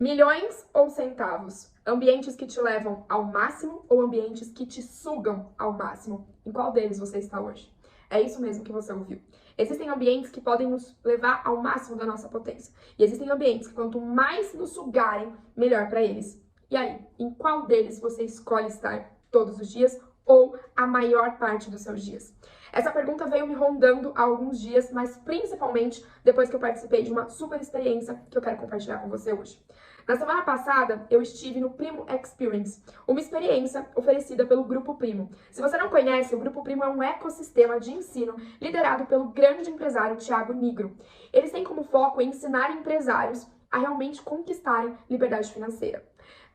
Milhões ou centavos? Ambientes que te levam ao máximo ou ambientes que te sugam ao máximo? Em qual deles você está hoje? É isso mesmo que você ouviu. Existem ambientes que podem nos levar ao máximo da nossa potência. E existem ambientes que quanto mais nos sugarem, melhor para eles. E aí, em qual deles você escolhe estar todos os dias ou a maior parte dos seus dias? Essa pergunta veio me rondando há alguns dias, mas principalmente depois que eu participei de uma super experiência que eu quero compartilhar com você hoje. Na semana passada, eu estive no Primo Experience, uma experiência oferecida pelo Grupo Primo. Se você não conhece, o Grupo Primo é um ecossistema de ensino liderado pelo grande empresário Thiago Nigro. Eles têm como foco ensinar empresários a realmente conquistarem liberdade financeira.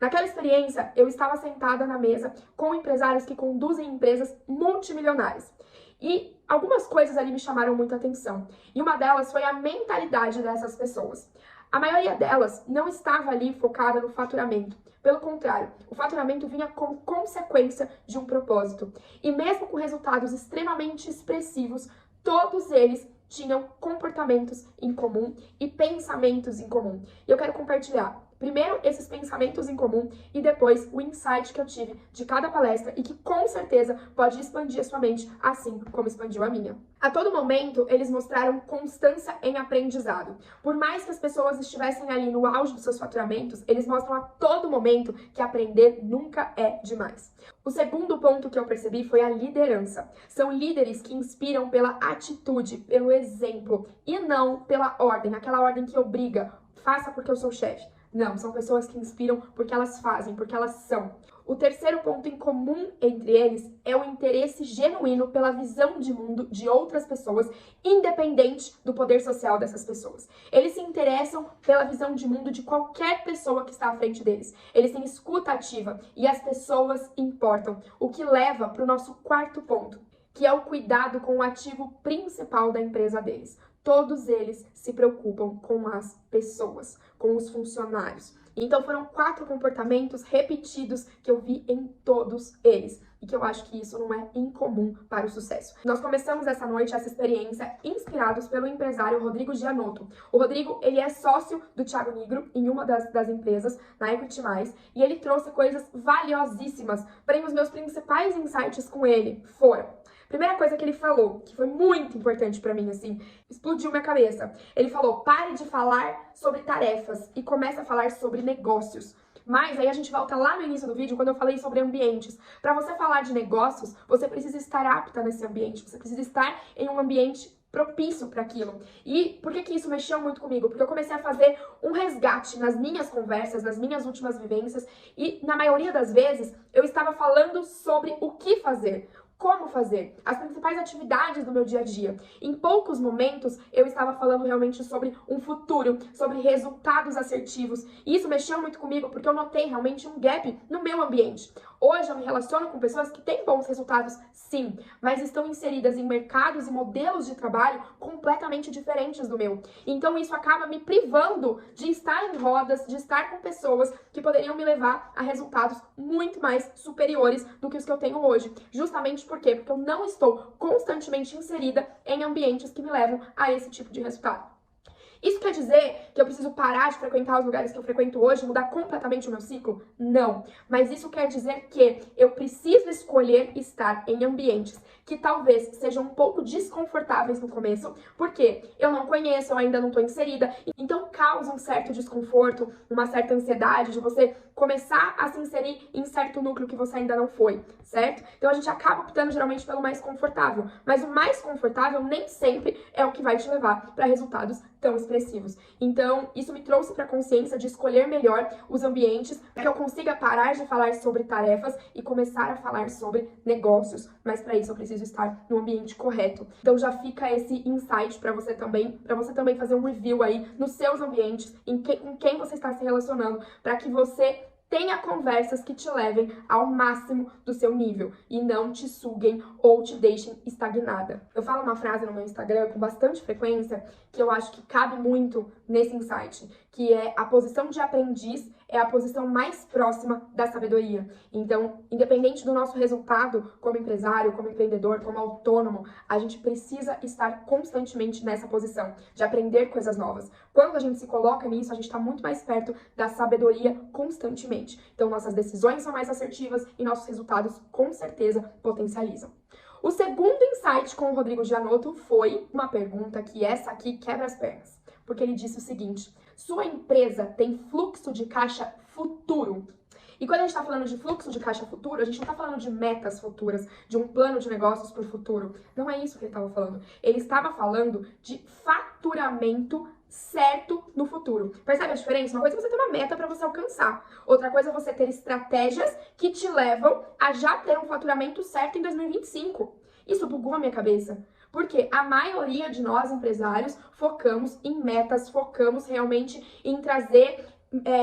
Naquela experiência, eu estava sentada na mesa com empresários que conduzem empresas multimilionárias. E algumas coisas ali me chamaram muita atenção. E uma delas foi a mentalidade dessas pessoas. A maioria delas não estava ali focada no faturamento. Pelo contrário, o faturamento vinha como consequência de um propósito. E mesmo com resultados extremamente expressivos, todos eles tinham comportamentos em comum e pensamentos em comum. E eu quero compartilhar primeiro esses pensamentos em comum e depois o insight que eu tive de cada palestra e que com certeza pode expandir a sua mente, assim como expandiu a minha. A todo momento, eles mostraram constância em aprendizado. Por mais que as pessoas estivessem ali no auge dos seus faturamentos, eles mostram a todo momento que aprender nunca é demais. O segundo ponto que eu percebi foi a liderança. São líderes que inspiram pela atitude, pelo exemplo e não pela ordem, aquela ordem que obriga, faça porque eu sou chefe. Não, são pessoas que inspiram porque elas fazem, porque elas são. O terceiro ponto em comum entre eles é o interesse genuíno pela visão de mundo de outras pessoas, independente do poder social dessas pessoas. Eles se interessam pela visão de mundo de qualquer pessoa que está à frente deles. Eles têm escuta ativa e as pessoas importam, o que leva para o nosso quarto ponto, que é o cuidado com o ativo principal da empresa deles. Todos eles se preocupam com as pessoas, com os funcionários. Então foram 4 comportamentos repetidos que eu vi em todos eles. E que eu acho que isso não é incomum para o sucesso. Nós começamos essa noite, essa experiência, inspirados pelo empresário Rodrigo Gianotto. O Rodrigo, ele é sócio do Thiago Nigro em uma das empresas, na Equity+, e ele trouxe coisas valiosíssimas. Porém, os meus principais insights com ele foram: primeira coisa que ele falou, que foi muito importante pra mim, assim, explodiu minha cabeça. Ele falou: pare de falar sobre tarefas e comece a falar sobre negócios. Mas aí a gente volta lá no início do vídeo, quando eu falei sobre ambientes. Para você falar de negócios, você precisa estar apta nesse ambiente, você precisa estar em um ambiente propício para aquilo. E por que isso mexeu muito comigo? Porque eu comecei a fazer um resgate nas minhas conversas, nas minhas últimas vivências, e na maioria das vezes eu estava falando sobre o que fazer, como fazer, as principais atividades do meu dia a dia. Em poucos momentos, eu estava falando realmente sobre um futuro, sobre resultados assertivos. E isso mexeu muito comigo, porque eu notei realmente um gap no meu ambiente. Hoje, eu me relaciono com pessoas que têm bons resultados, sim, mas estão inseridas em mercados e modelos de trabalho completamente diferentes do meu. Então, isso acaba me privando de estar em rodas, de estar com pessoas que poderiam me levar a resultados muito mais superiores do que os que eu tenho hoje. Justamente por quê? Porque eu não estou constantemente inserida em ambientes que me levam a esse tipo de resultado. Isso quer dizer que eu preciso parar de frequentar os lugares que eu frequento hoje, mudar completamente o meu ciclo? Não. Mas isso quer dizer que eu preciso escolher estar em ambientes que talvez sejam um pouco desconfortáveis no começo, porque eu não conheço, eu ainda não estou inserida, então causa um certo desconforto, uma certa ansiedade de você começar a se inserir em certo núcleo que você ainda não foi, certo? Então a gente acaba optando geralmente pelo mais confortável, mas o mais confortável nem sempre é o que vai te levar para resultados tão expressivos. Então, isso me trouxe para a consciência de escolher melhor os ambientes para que eu consiga parar de falar sobre tarefas e começar a falar sobre negócios. Mas para isso eu preciso estar no ambiente correto. Então já fica esse insight para você também fazer um review aí nos seus ambientes, com quem você está se relacionando, para que você tenha conversas que te levem ao máximo do seu nível e não te suguem ou te deixem estagnada. Eu falo uma frase no meu Instagram com bastante frequência que eu acho que cabe muito nesse insight, que é a posição de aprendiz é a posição mais próxima da sabedoria. Então, independente do nosso resultado como empresário, como empreendedor, como autônomo, a gente precisa estar constantemente nessa posição de aprender coisas novas. Quando a gente se coloca nisso, a gente está muito mais perto da sabedoria constantemente. Então, nossas decisões são mais assertivas e nossos resultados, com certeza, potencializam. O segundo insight com o Rodrigo Gianotto foi uma pergunta que essa aqui quebra as pernas. Porque ele disse o seguinte: sua empresa tem fluxo de caixa futuro? E quando a gente está falando de fluxo de caixa futuro, a gente não está falando de metas futuras, de um plano de negócios para o futuro. Não é isso que ele estava falando. Ele estava falando de faturamento certo no futuro. Percebe a diferença? Uma coisa é você ter uma meta para você alcançar. Outra coisa é você ter estratégias que te levam a já ter um faturamento certo em 2025. Isso bugou a minha cabeça. Porque a maioria de nós, empresários, focamos em metas, focamos realmente em trazer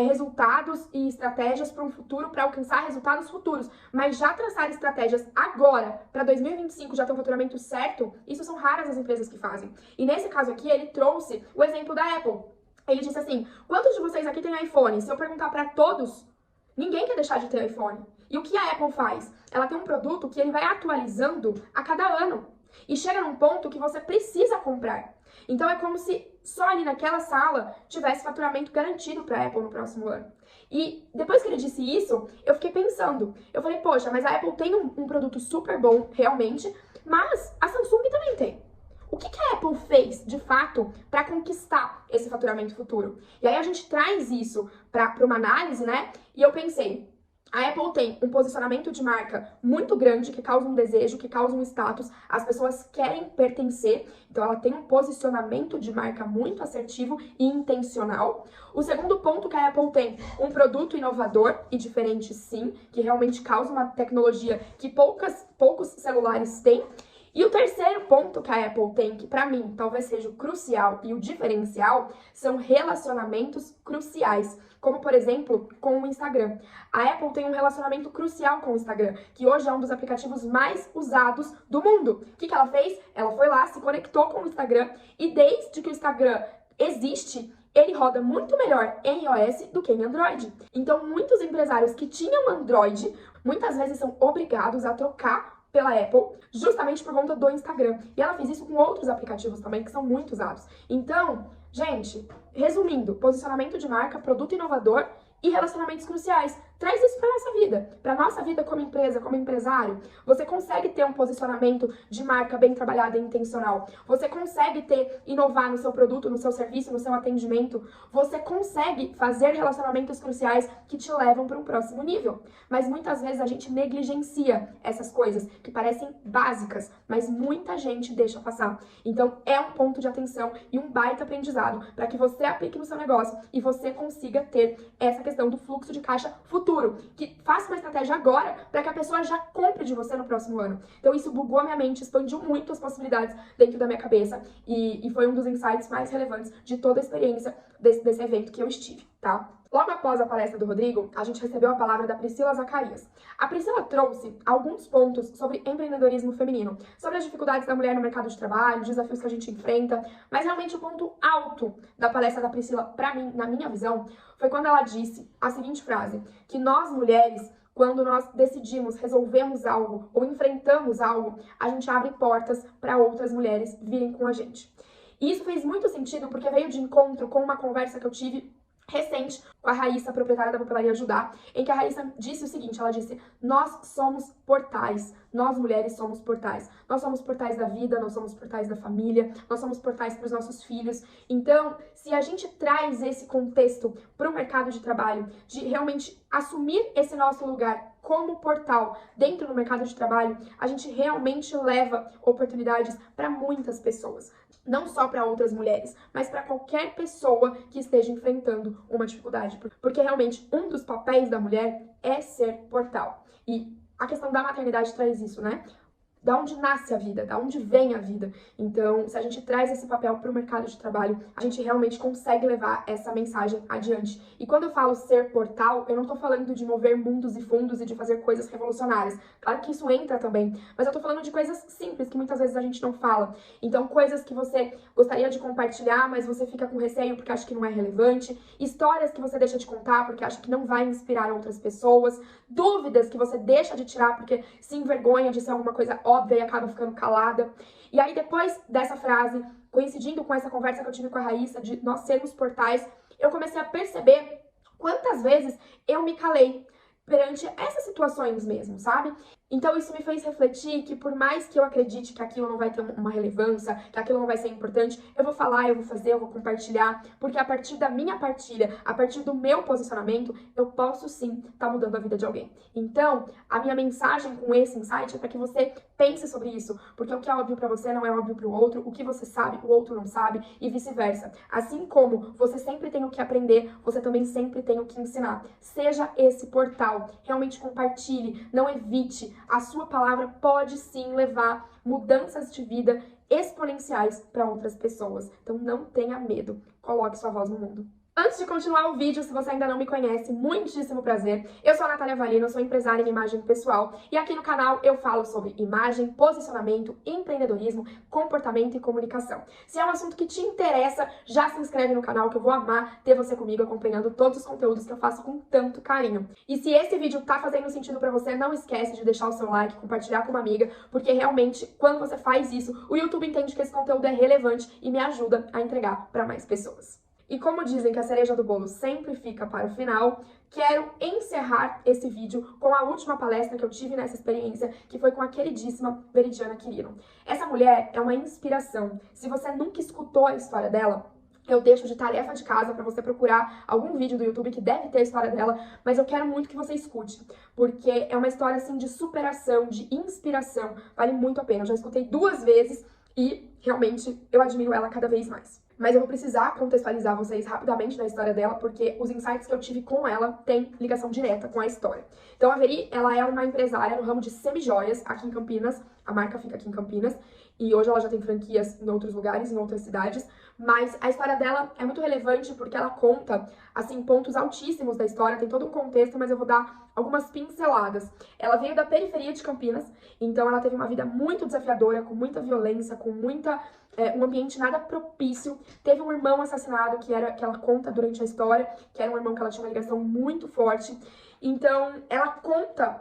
resultados e estratégias para um futuro, para alcançar resultados futuros. Mas já traçar estratégias agora, para 2025, já ter um faturamento certo, isso são raras as empresas que fazem. E nesse caso aqui, ele trouxe o exemplo da Apple. Ele disse assim: quantos de vocês aqui têm iPhone? Se eu perguntar para todos, ninguém quer deixar de ter iPhone. E o que a Apple faz? Ela tem um produto que ele vai atualizando a cada ano. E chega num ponto que você precisa comprar. Então é como se só ali naquela sala tivesse faturamento garantido para a Apple no próximo ano. E depois que ele disse isso, eu fiquei pensando. Eu falei, poxa, mas a Apple tem um produto super bom, realmente, mas a Samsung também tem. O que a Apple fez, de fato, para conquistar esse faturamento futuro? E aí a gente traz isso para uma análise, né? E eu pensei, a Apple tem um posicionamento de marca muito grande, que causa um desejo, que causa um status. As pessoas querem pertencer, então ela tem um posicionamento de marca muito assertivo e intencional. O segundo ponto que a Apple tem, um produto inovador e diferente sim, que realmente causa uma tecnologia que poucos celulares têm. E o terceiro ponto que a Apple tem, que para mim talvez seja o crucial e o diferencial, são relacionamentos cruciais, como por exemplo com o Instagram. A Apple tem um relacionamento crucial com o Instagram, que hoje é um dos aplicativos mais usados do mundo. O que ela fez? Ela foi lá, se conectou com o Instagram e desde que o Instagram existe, ele roda muito melhor em iOS do que em Android. Então muitos empresários que tinham Android, muitas vezes são obrigados a trocar pela Apple, justamente por conta do Instagram. E ela fez isso com outros aplicativos também, que são muito usados. Então, gente, resumindo, posicionamento de marca, produto inovador e relacionamentos cruciais. Traz isso para nossa vida como empresa, como empresário. Você consegue ter um posicionamento de marca bem trabalhado e intencional. Você consegue inovar no seu produto, no seu serviço, no seu atendimento. Você consegue fazer relacionamentos cruciais que te levam para um próximo nível. Mas muitas vezes a gente negligencia essas coisas que parecem básicas, mas muita gente deixa passar. Então é um ponto de atenção e um baita aprendizado para que você aplique no seu negócio e você consiga ter essa questão do fluxo de caixa futuro, que faça uma estratégia agora para que a pessoa já compre de você no próximo ano. Então isso bugou a minha mente, expandiu muito as possibilidades dentro da minha cabeça e foi um dos insights mais relevantes de toda a experiência desse evento que eu estive, tá? Logo após a palestra do Rodrigo, a gente recebeu a palavra da Priscila Zacarias. A Priscila trouxe alguns pontos sobre empreendedorismo feminino, sobre as dificuldades da mulher no mercado de trabalho, os desafios que a gente enfrenta, mas realmente o ponto alto da palestra da Priscila, pra mim, na minha visão, foi quando ela disse a seguinte frase, que nós mulheres, quando nós decidimos, resolvemos algo ou enfrentamos algo, a gente abre portas para outras mulheres virem com a gente. E isso fez muito sentido porque veio de encontro com uma conversa que eu tive recente com a Raíssa, proprietária da Papelaria Ajudar, em que a Raíssa disse o seguinte, ela disse, nós somos portais, nós mulheres somos portais. Nós somos portais da vida, nós somos portais da família, nós somos portais para os nossos filhos. Então, se a gente traz esse contexto para o mercado de trabalho, de realmente assumir esse nosso lugar como portal dentro do mercado de trabalho, a gente realmente leva oportunidades para muitas pessoas. Não só para outras mulheres, mas para qualquer pessoa que esteja enfrentando uma dificuldade. Porque realmente um dos papéis da mulher é ser portal. E a questão da maternidade traz isso, né? da onde nasce a vida, da onde vem a vida. Então, se a gente traz esse papel para o mercado de trabalho, a gente realmente consegue levar essa mensagem adiante. E quando eu falo ser portal, eu não tô falando de mover mundos e fundos e de fazer coisas revolucionárias. Claro que isso entra também, mas eu tô falando de coisas simples que muitas vezes a gente não fala. Então, coisas que você gostaria de compartilhar, mas você fica com receio porque acha que não é relevante. Histórias que você deixa de contar porque acha que não vai inspirar outras pessoas. Dúvidas que você deixa de tirar porque se envergonha de ser alguma coisa óbvia e acaba ficando calada. E aí, depois dessa frase, coincidindo com essa conversa que eu tive com a Raíssa, de nós sermos portais, eu comecei a perceber quantas vezes eu me calei perante essas situações mesmo, sabe? Então isso me fez refletir que por mais que eu acredite que aquilo não vai ter uma relevância, que aquilo não vai ser importante, eu vou falar, eu vou fazer, eu vou compartilhar, porque a partir da minha partilha, a partir do meu posicionamento, eu posso sim estar mudando a vida de alguém. Então, a minha mensagem com esse insight é para que você pense sobre isso, porque o que é óbvio para você não é óbvio para o outro, o que você sabe, o outro não sabe, e vice-versa. Assim como você sempre tem o que aprender, você também sempre tem o que ensinar. Seja esse portal, realmente compartilhe, não evite. A sua palavra pode sim levar mudanças de vida exponenciais para outras pessoas. Então não tenha medo, coloque sua voz no mundo. Antes de continuar o vídeo, se você ainda não me conhece, muitíssimo prazer. Eu sou a Natália Valino, sou empresária em imagem pessoal e aqui no canal eu falo sobre imagem, posicionamento, empreendedorismo, comportamento e comunicação. Se é um assunto que te interessa, já se inscreve no canal que eu vou amar ter você comigo acompanhando todos os conteúdos que eu faço com tanto carinho. E se esse vídeo tá fazendo sentido pra você, não esquece de deixar o seu like, compartilhar com uma amiga, porque realmente, quando você faz isso, o YouTube entende que esse conteúdo é relevante e me ajuda a entregar para mais pessoas. E como dizem que a cereja do bolo sempre fica para o final, quero encerrar esse vídeo com a última palestra que eu tive nessa experiência, que foi com a queridíssima Veridiana Quirino. Essa mulher é uma inspiração. Se você nunca escutou a história dela, eu deixo de tarefa de casa para você procurar algum vídeo do YouTube que deve ter a história dela, mas eu quero muito que você escute, porque é uma história assim de superação, de inspiração, vale muito a pena. Eu já escutei 2 vezes e realmente eu admiro ela cada vez mais. Mas eu vou precisar contextualizar vocês rapidamente na história dela, porque os insights que eu tive com ela têm ligação direta com a história. Então a Veri, ela é uma empresária no ramo de semijoias aqui em Campinas, a marca fica aqui em Campinas, e hoje ela já tem franquias em outros lugares, em outras cidades, mas a história dela é muito relevante porque ela conta, assim, pontos altíssimos da história, tem todo um contexto, mas eu vou dar algumas pinceladas. Ela veio da periferia de Campinas, então ela teve uma vida muito desafiadora, com muita violência, com um ambiente nada propício. Teve um irmão assassinado que ela conta durante a história, que era um irmão que ela tinha uma ligação muito forte. Então, ela conta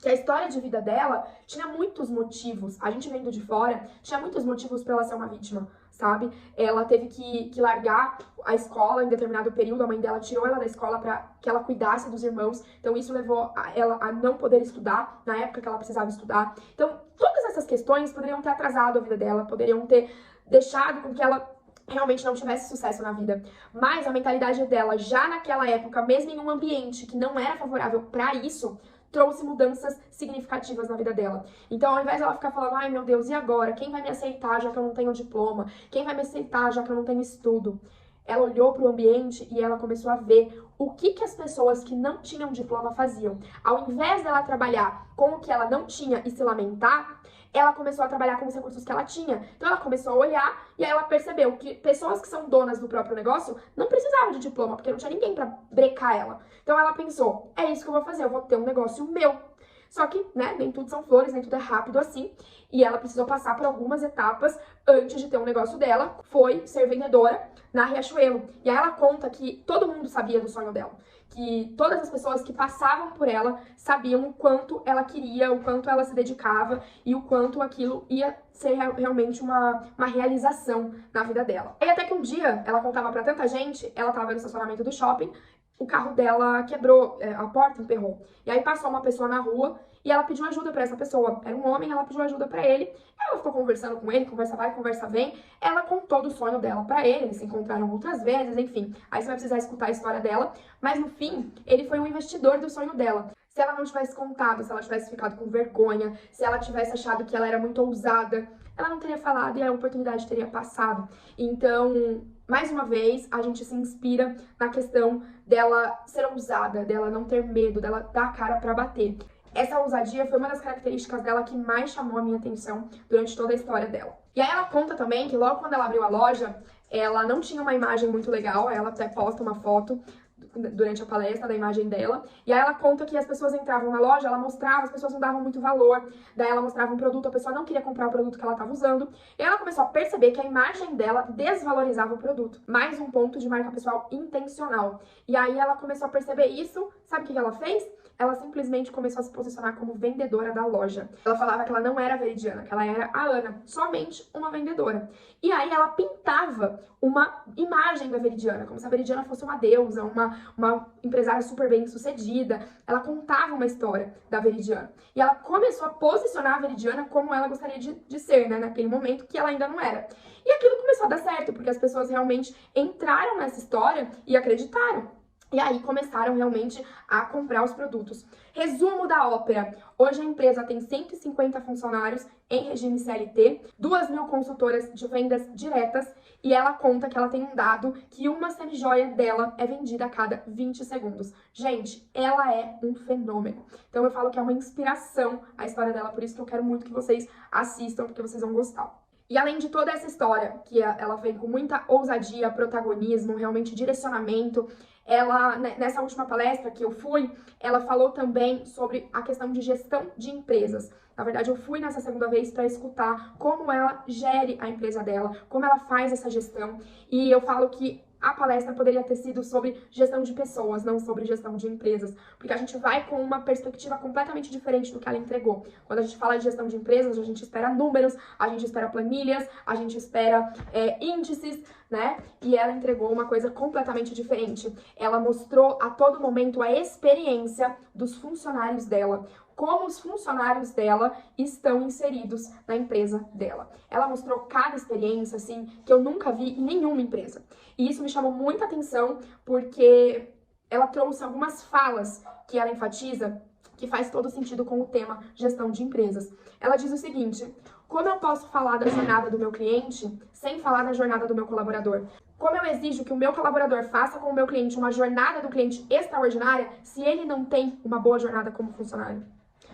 que a história de vida dela tinha muitos motivos. A gente vendo de fora, tinha muitos motivos para ela ser uma vítima, sabe? Ela teve que largar a escola em determinado período, a mãe dela tirou ela da escola para que ela cuidasse dos irmãos, então isso levou ela a não poder estudar na época que ela precisava estudar. Então, todas essas questões poderiam ter atrasado a vida dela, poderiam ter deixado com que ela realmente não tivesse sucesso na vida. Mas a mentalidade dela, já naquela época, mesmo em um ambiente que não era favorável para isso, trouxe mudanças significativas na vida dela. Então, ao invés dela ficar falando, ai meu Deus, e agora? Quem vai me aceitar já que eu não tenho diploma? Quem vai me aceitar já que eu não tenho estudo? Ela olhou para o ambiente e ela começou a ver o que as pessoas que não tinham diploma faziam. Ao invés dela trabalhar com o que ela não tinha e se lamentar, ela começou a trabalhar com os recursos que ela tinha. Então ela começou a olhar e aí ela percebeu que pessoas que são donas do próprio negócio não precisavam de diploma, porque não tinha ninguém para brecar ela. Então ela pensou, é isso que eu vou fazer, eu vou ter um negócio meu. Só que, né, nem tudo são flores, nem tudo é rápido assim. E ela precisou passar por algumas etapas antes de ter um negócio dela. Foi ser vendedora na Riachuelo. E aí ela conta que todo mundo sabia do sonho dela. Que todas as pessoas que passavam por ela sabiam o quanto ela queria, o quanto ela se dedicava e o quanto aquilo ia ser realmente uma realização na vida dela. E até que um dia, ela contava pra tanta gente, ela tava no estacionamento do shopping, o carro dela quebrou, a porta emperrou. E aí passou uma pessoa na rua e ela pediu ajuda pra essa pessoa. Era um homem, ela pediu ajuda pra ele. Ela ficou conversando com ele, conversa vai, conversa vem. Ela contou do sonho dela pra ele, eles se encontraram outras vezes, enfim. Aí você vai precisar escutar a história dela. Mas no fim, ele foi um investidor do sonho dela. Se ela não tivesse contado, se ela tivesse ficado com vergonha, se ela tivesse achado que ela era muito ousada, ela não teria falado e a oportunidade teria passado. Então, mais uma vez, a gente se inspira na questão dela ser ousada, dela não ter medo, dela dar a cara pra bater. Essa ousadia foi uma das características dela que mais chamou a minha atenção durante toda a história dela. E aí ela conta também que logo quando ela abriu a loja, ela não tinha uma imagem muito legal, ela até posta uma foto durante a palestra da imagem dela, e aí ela conta que as pessoas entravam na loja, ela mostrava, as pessoas não davam muito valor, daí ela mostrava um produto, a pessoa não queria comprar o produto que ela estava usando, e ela começou a perceber que a imagem dela desvalorizava o produto. Mais um ponto de marca pessoal intencional. E aí ela começou a perceber isso, sabe o que ela fez? Ela simplesmente começou a se posicionar como vendedora da loja. Ela falava que ela não era a Veridiana, que ela era a Ana, somente uma vendedora. E aí ela pintava uma imagem da Veridiana, como se a Veridiana fosse uma deusa, uma empresária super bem sucedida. Ela contava uma história da Veridiana. E ela começou a posicionar a Veridiana como ela gostaria de ser, né, naquele momento que ela ainda não era. E aquilo começou a dar certo, porque as pessoas realmente entraram nessa história e acreditaram. E aí começaram realmente a comprar os produtos. Resumo da ópera. Hoje a empresa tem 150 funcionários em regime CLT, 2.000 consultoras de vendas diretas e ela conta que ela tem um dado que uma semijoia dela é vendida a cada 20 segundos. Gente, ela é um fenômeno. Então eu falo que é uma inspiração a história dela, por isso que eu quero muito que vocês assistam, porque vocês vão gostar. E além de toda essa história, que ela vem com muita ousadia, protagonismo, realmente direcionamento, ela, nessa última palestra que eu fui, ela falou também sobre a questão de gestão de empresas. Na verdade, eu fui nessa segunda vez para escutar como ela gere a empresa dela, como ela faz essa gestão. E eu falo que a palestra poderia ter sido sobre gestão de pessoas, não sobre gestão de empresas, porque a gente vai com uma perspectiva completamente diferente do que ela entregou. Quando a gente fala de gestão de empresas, a gente espera números, a gente espera planilhas, a gente espera índices, né? E ela entregou uma coisa completamente diferente. Ela mostrou a todo momento a experiência dos funcionários dela, como os funcionários dela estão inseridos na empresa dela. Ela mostrou cada experiência, assim, que eu nunca vi em nenhuma empresa. E isso me chamou muita atenção, porque ela trouxe algumas falas que ela enfatiza, que faz todo sentido com o tema gestão de empresas. Ela diz o seguinte: como eu posso falar da jornada do meu cliente sem falar da jornada do meu colaborador? Como eu exijo que o meu colaborador faça com o meu cliente uma jornada do cliente extraordinária se ele não tem uma boa jornada como funcionário?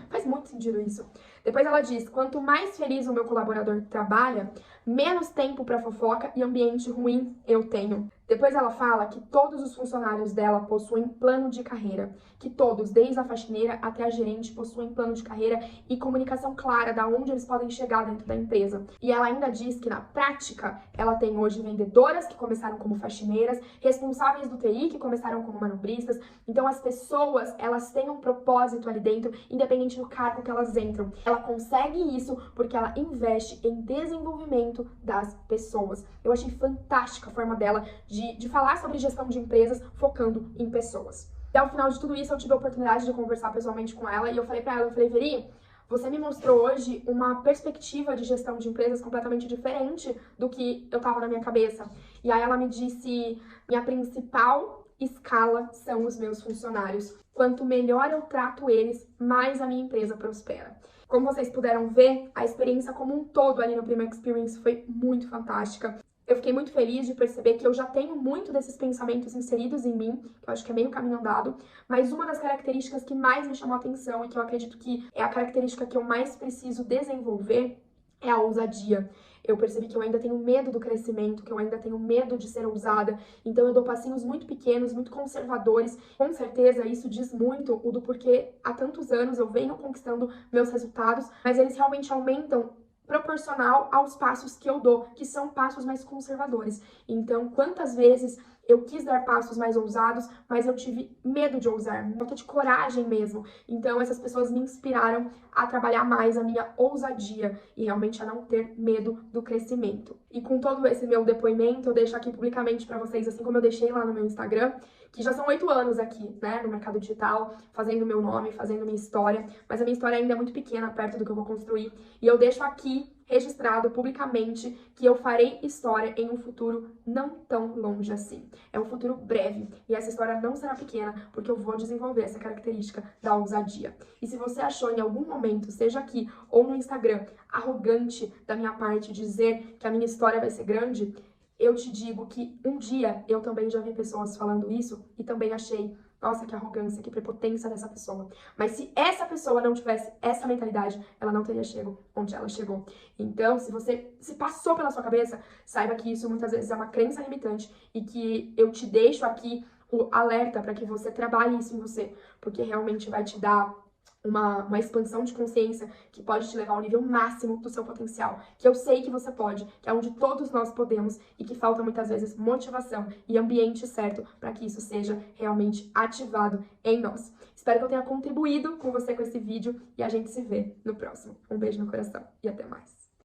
Faz muito sentido isso. Depois ela diz: quanto mais feliz o meu colaborador trabalha, menos tempo para fofoca e ambiente ruim eu tenho. Depois ela fala que todos os funcionários dela possuem plano de carreira, que todos, desde a faxineira até a gerente, possuem plano de carreira e comunicação clara de onde eles podem chegar dentro da empresa. E ela ainda diz que na prática ela tem hoje vendedoras que começaram como faxineiras, responsáveis do TI que começaram como manobristas. Então as pessoas, elas têm um propósito ali dentro, independente do cargo que elas entram. Ela consegue isso porque ela investe em desenvolvimento das pessoas. Eu achei fantástica a forma dela de falar sobre gestão de empresas focando em pessoas. E ao final de tudo isso, eu tive a oportunidade de conversar pessoalmente com ela e eu falei pra ela, Veri, você me mostrou hoje uma perspectiva de gestão de empresas completamente diferente do que eu tava na minha cabeça. E aí ela me disse: minha principal escala são os meus funcionários. Quanto melhor eu trato eles, mais a minha empresa prospera. Como vocês puderam ver, a experiência como um todo ali no Prima Experience foi muito fantástica. Eu fiquei muito feliz de perceber que eu já tenho muito desses pensamentos inseridos em mim, que eu acho que é meio caminho andado, mas uma das características que mais me chamou a atenção e que eu acredito que é a característica que eu mais preciso desenvolver é a ousadia. Eu percebi que eu ainda tenho medo do crescimento, que eu ainda tenho medo de ser ousada, então eu dou passinhos muito pequenos, muito conservadores. Com certeza isso diz muito o do porquê há tantos anos eu venho conquistando meus resultados, mas eles realmente aumentam proporcional aos passos que eu dou, que são passos mais conservadores. Então, quantas vezes eu quis dar passos mais ousados, mas eu tive medo de ousar, falta de coragem mesmo. Então, essas pessoas me inspiraram a trabalhar mais a minha ousadia e realmente a não ter medo do crescimento. E com todo esse meu depoimento, eu deixo aqui publicamente para vocês, assim como eu deixei lá no meu Instagram, que já são 8 anos aqui, né, no mercado digital, fazendo meu nome, fazendo minha história, mas a minha história ainda é muito pequena perto do que eu vou construir, e eu deixo aqui registrado publicamente que eu farei história em um futuro não tão longe assim. É um futuro breve, e essa história não será pequena, porque eu vou desenvolver essa característica da ousadia. E se você achou em algum momento, seja aqui ou no Instagram, arrogante da minha parte dizer que a minha história vai ser grande, eu te digo que um dia eu também já vi pessoas falando isso e também achei nossa, que arrogância, que prepotência dessa pessoa. Mas se essa pessoa não tivesse essa mentalidade, ela não teria chegado onde ela chegou. Então, se você se passou pela sua cabeça, saiba que isso muitas vezes é uma crença limitante e que eu te deixo aqui o alerta para que você trabalhe isso em você, porque realmente vai te dar uma expansão de consciência que pode te levar ao nível máximo do seu potencial, que eu sei que você pode, que é onde todos nós podemos e que falta muitas vezes motivação e ambiente certo para que isso seja realmente ativado em nós. Espero que eu tenha contribuído com você com esse vídeo e a gente se vê no próximo. Um beijo no coração e até mais.